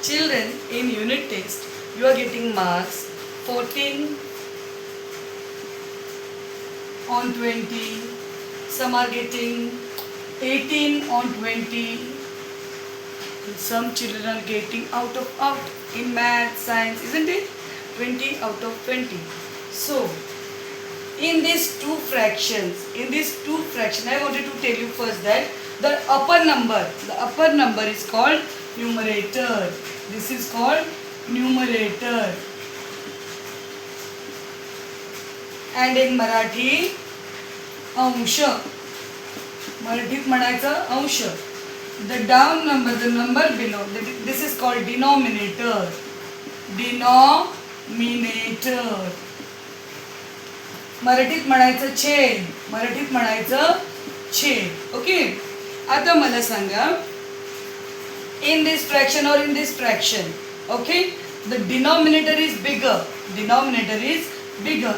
Children, in unit test, you are getting marks 14 on 20. Some are getting 18 on 20. Some children are getting out in math, science, isn't it? 20 out of 20. So, in these two fractions, I wanted to tell you first that the upper number is called numerator. This is called numerator. And in Marathi, अंश. मराठीत म्हणायचं अंश. The down number, the number below, this is called denominator. Denominator. मराठीत म्हणायचं छेद. Okay. आता मला सांगा, in this fraction or in this fraction, okay, the denominator is bigger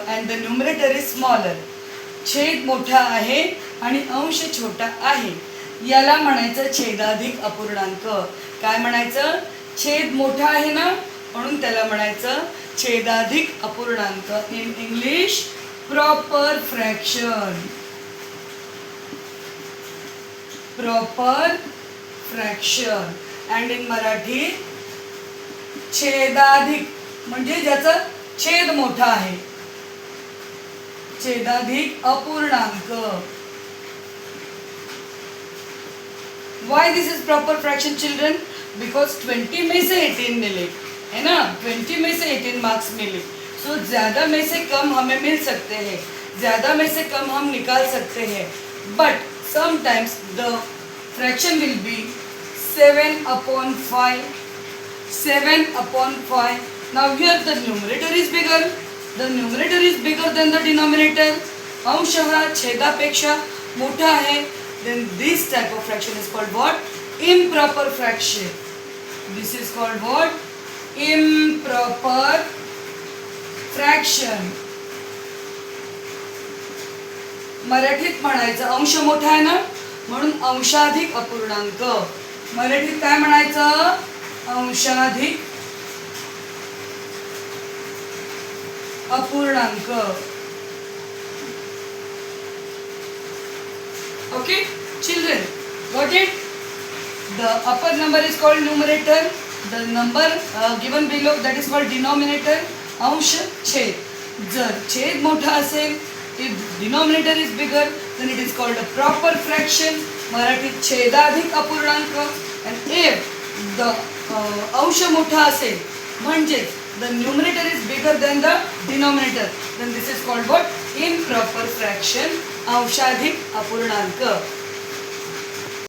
and the numerator is smaller. छेद मोठा आहे आणि अंश छोटा आहे. याला म्हणायचं छेदाधिक अपूर्णांक. काय म्हणायचं? छेद मोठा आहे ना, म्हणून त्याला म्हणायचं छेदाधिक अपूर्णांक. In English proper fraction. And in Marathi छेदाधिक म्हणजे ज्याचा छेद मोठा आहे. छेदाधिक अपूर्णांक. Why this is proper fraction, children? Because 20 में से 18 मिले, है ना? 20 में से 18 मार्क्स मिले. So ज़्यादा में से कम हमें मिल सकते हैं, ज़्यादा में से कम हम निकाल सकते हैं. But sometimes the fraction will be 7/5. 7/5. Now here the numerator is bigger. The numerator is bigger than the denominator. अंश हा छेदापेक्षा मोठा आहे. Then this type of fraction is called what? Improper fraction. This is called what? Improper fraction. मराठीत म्हणायचं अंश मोठा आहे ना, म्हणून अंशाधिक अपूर्णांक. मराठीत काय म्हणायचं? अंशाधिक अपूर्णांक. Okay, children, got it? The upper number is called numerator. The number given below, that is called denominator. अंश छेद. जर छेद मोठा असेल, if denominator is bigger, then it is called a proper fraction. मराठीत छेदाधिक अपूर्णांक. And if the अंश मोठा असेल, म्हणजे the numerator is bigger than the denominator, then this is called what? Improper fraction. अंशाधिक अपूर्णांक.